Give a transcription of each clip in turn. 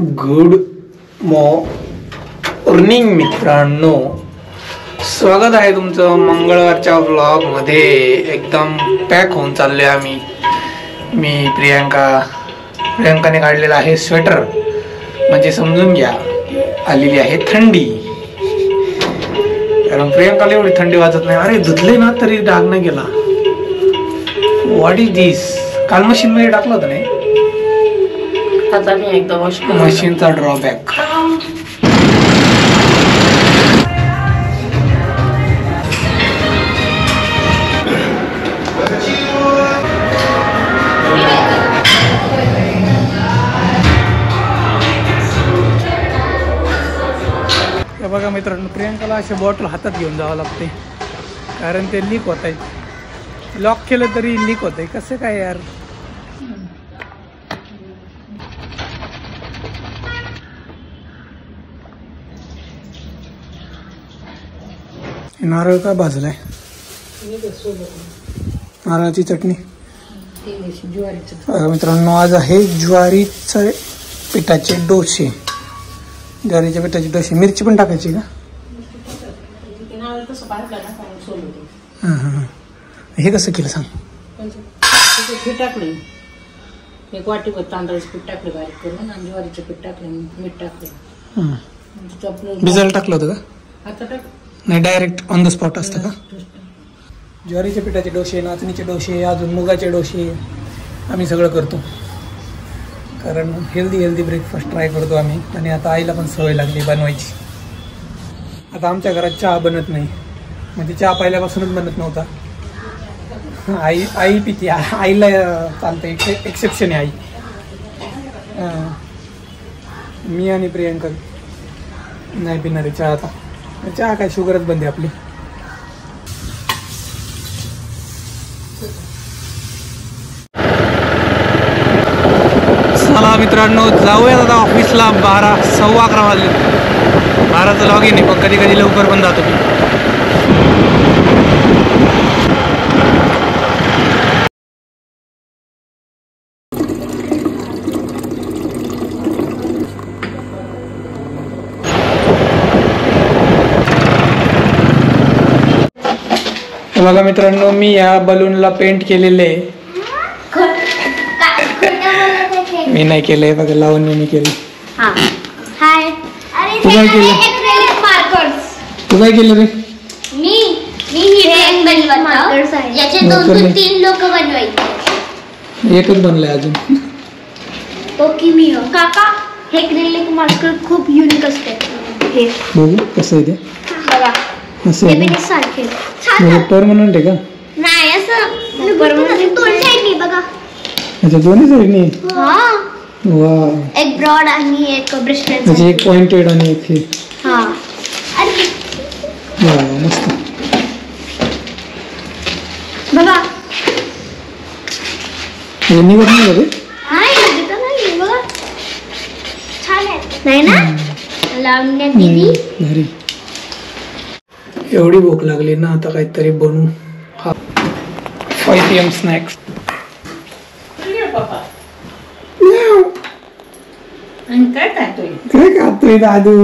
Good morning मित्रांनो, स्वागत आहे तुमचं मंगळवारच्या व्लॉगमध्ये। एकदम पॅक होऊन चाललोय आम्ही। मी प्रियांकाने काढलेला आहे स्वेटर, म्हणजे समजून घ्या आलेली आहे थंडी। कारण प्रियांकाला एवढी थंडी वाजत नाही। अरे धुतले ना तरी डाग नाही गेला। व्हॉट इज दिस? काल मशीन मध्ये टाकलं होतं नाही, आता मी एकदम मशीनचा ड्रॉबॅक। बघा मित्रांनो, प्रियांकाला असे बॉटल हातात घेऊन जावं लागते, कारण ते लीक होत आहे। लॉक केलं तरी लीक होत आहे, कसं काय यार? नारळ का भाजलाय? नारळाची चटणी। मित्रांनो, आज आहे ज्वारीचे पिठाचे डोसे। ज्वारीच्या पिठाचे डोसे, मिरची पण टाकायची का? हे कसं केलं सांग? पीठ टाकलं, एक वाटीभर तांदळाचं पीठ टाकलं बारीक करून, आणि ज्वारीचं पीठ टाकलं, मीठ टाकलं। भिजायला टाकलं होतं का? आता टाक नाही, डायरेक्ट ऑन द स्पॉट असतं का? ज्वारीच्या पिठाचे डोसे, नाचणीचे डोसे, अजून मुगाचे डोसे आम्ही सगळं करतो, कारण हेल्दी ब्रेकफास्ट ट्राय करतो आम्ही। आणि आता आईला पण सवय लागली बनवायची। आता आमच्या घरात चहा बनत नाही, म्हणजे चहा पहिल्यापासूनच बनत नव्हता। आई पिती, आईला चालतं, एक्सेप्शन आहे आई। मी आणि प्रियांका नाही पिणार आहे चहा। आता चहा काय, शुगरच बंद आहे आपली। चला मित्रांनो, जाऊया आता ऑफिसला। 11:15 वाजले। 12चं लॉग इन आहे, पण कधी कधी लवकर पण जातो मी। बघा मित्रांनो, मी या बलूनला पेंट केलेले आहे। मी नाही केलंय, बघा लावण्याने केलं। तू काय केलं? तू काय केलं रे? एकच बनलाय अजून। काका, हे एक्रिलिक मार्कर खूप युनिक असते। हे बघू कसं आहे ते। बघा, असं आहे का? सारखे परमनंट आहे का? नाही, असं परमनंट दोन साइडनी बघा। अच्छा, दोन्ही साइडनी? हां, वाव। एक ब्रॉड आणि एक ब्रेसलेट। म्हणजे एक पॉइंटेड आणि एक हे। हां, अरे वाव, मस्त बघा। हे निघत नाही का ते? नाही, निघत नाही बघा, छान आहे नाही ना? लावण्या दीदी, भारी। एवढी भूक लागली ना, आता काहीतरी बनवू। 5 PM स्नॅक्स। काय खातोय दादू?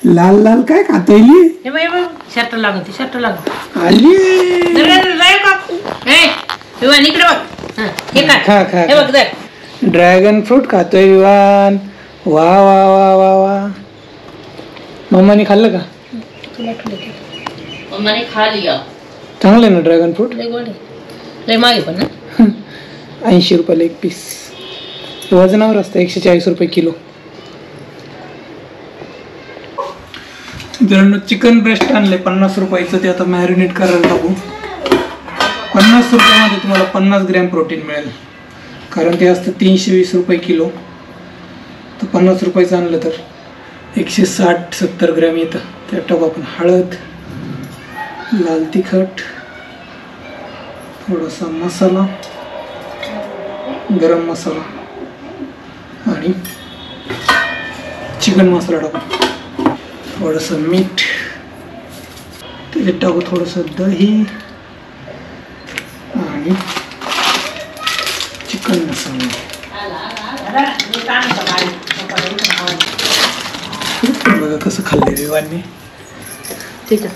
लाल लाल काय खातोय? शर्ट लागत, शर्ट लागत आली। ड्रॅगन फ्रूट खातोय विवान। वा वा वा वा वा। मम्माने खाल्लं का? मम्माने खा लिया। चांगलं आहे ना ड्रॅगन फ्रूट? लय मागे पण ना। 80 रुपयाला एक पीस। वजनावर असतं, 140 रुपये किलो। मित्रांनो, चिकन ब्रेस्ट आणले 50 रुपयाचं, ते आता मॅरिनेट करायला टाकू। 50 रुपयामध्ये तुम्हाला 50 ग्रॅम प्रोटीन मिळेल, कारण ते असतं 320 रुपये किलो। तर 50 रुपयाचं आणलं तर 160-70 ग्रॅम येतं। त्यात टाकू आपण हळद, लाल तिखट, थोडासा मसाला, गरम मसाला आणि चिकन मसाला टाकू, थोडंसं मीठ, त्याच्यात टाकू थोडंसं दही आणि चिकन मसाला। बघा कसं खाल्लंय विवानने. ठीक आहे.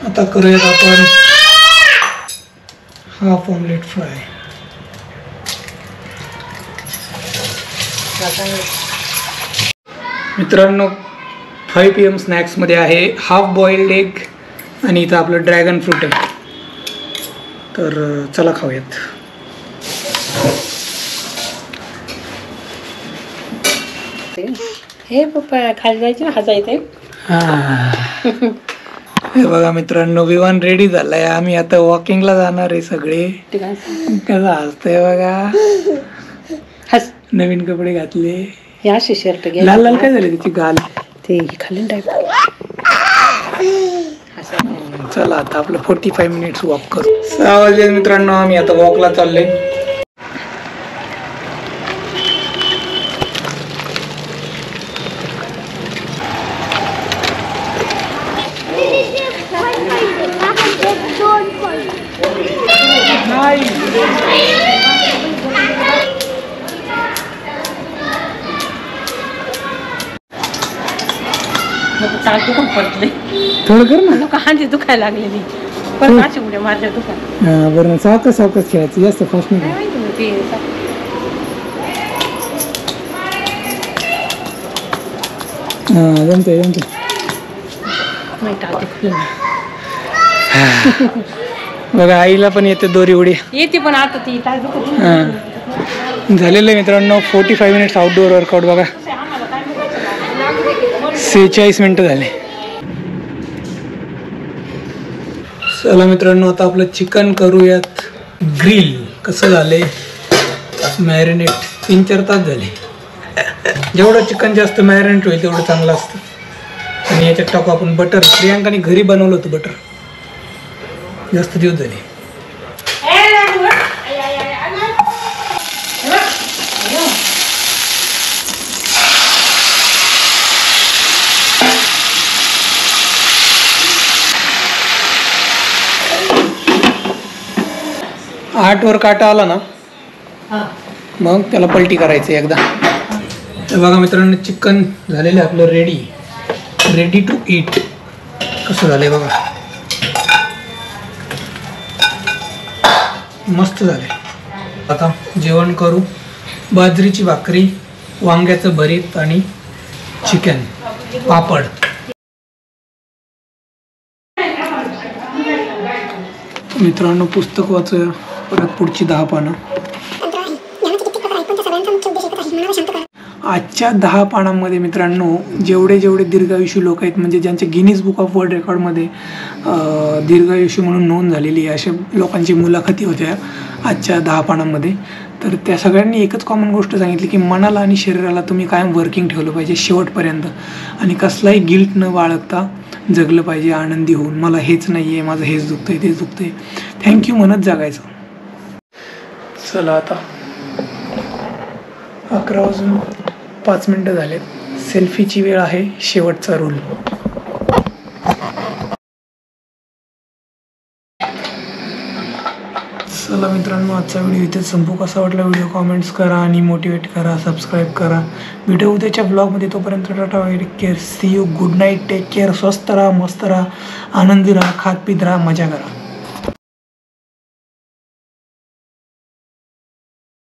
आता करूयात आपण हाफ ऑमलेट फ्राय. मित्रांनो 5 PM स्नॅक्समध्ये आहे हाफ बॉइल्ड एग आणि इथं आपलं ड्रॅगन फ्रूट आहे. तर चला खाऊयात. हे पप्पा खाली जायचे ना हसायचे. हे बघा मित्रांनो विवान रेडी झालाय. आम्ही आता वॉकिंगला जाणार आहे सगळे. कसं हसतंय बघा. हस. नवीन कपडे घातले. या शर्ट घ्या. लाल लाल काय झाले त्याची गाल. ते खाली टाईप. चला आता आपलं 45 मिनिट्स वॉक करू. 6 वाजले मित्रांनो. आम्ही आता वॉकला चाललोय. थोडं कर ना. लोक हांडी दुखायला लागलेली पण अशी उड्या मारल्या दुखा. बरं सावकाश सावकाश खेळायचं जास्त फास्ट नाही. जमते जमते. बघा आईला पण येते दोरी उडी येते पण आता ती झालेलं आहे मित्रांनो. 45 मिनिट्स आउटडोअर वर्कआउट. बघा 46 मिनिटं झाले. चला मित्रांनो आता आपलं चिकन करूयात ग्रिल. कसं झालंय मॅरिनेट 3-4 तास झाले. जेवढं चिकन जास्त मॅरिनेट होईल तेवढं चांगलं असतं. आणि याच्यात टाकू आपण बटर. प्रियांकाने घरी बनवलं होतं बटर. जास्त दिवस झाले. आठ वर काटा आला ना मग त्याला पलटी करायचं एकदा. तर बघा मित्रांनो चिकन झालेलं आहे आपलं रेडी टू ईट. कसं झालंय बघा. मस्त झालंय. आता जेवण करू. बाजरीची भाकरी, वांग्याचं भरीत आणि चिकन, पापड. मित्रांनो पुस्तक वाचूया परत पुढची 10 पानं. आजच्या 10 पानांमध्ये मित्रांनो जेवढे दीर्घायुषी लोक आहेत म्हणजे ज्यांचे गिनीज बुक ऑफ वर्ल्ड रेकॉर्डमध्ये दीर्घायुषी म्हणून नोंद झालेली आहे अशा लोकांची मुलाखती होत्या आजच्या 10 पानांमध्ये. तर त्या सगळ्यांनी एकच कॉमन गोष्ट सांगितली की मनाला आणि शरीराला तुम्ही कायम वर्किंग ठेवलं पाहिजे शेवटपर्यंत आणि कसलाही गिल्ट न बाळगता जगलं पाहिजे आनंदी होऊन. मला हेच नाही आहे, माझं हेच दुखतंय तेच दुखतंय, थँक्यू म्हणत जगायचं. चला आता 11:05 झालेत. सेल्फीची वेळ आहे. शेवटचा रूल. चला मित्रांनो आजचा व्हिडिओ इथेच संपू. कसा वाटला व्हिडिओ कॉमेंट्स करा आणि मोटिवेट करा, सबस्क्राईब करा. व्हिडिओ उद्याच्या ब्लॉगमध्ये. तोपर्यंत tata, take care, see you, good night, take care. स्वस्त राहा, मस्त राहा, आनंदी राहा, खात पीत राहा, मजा करा.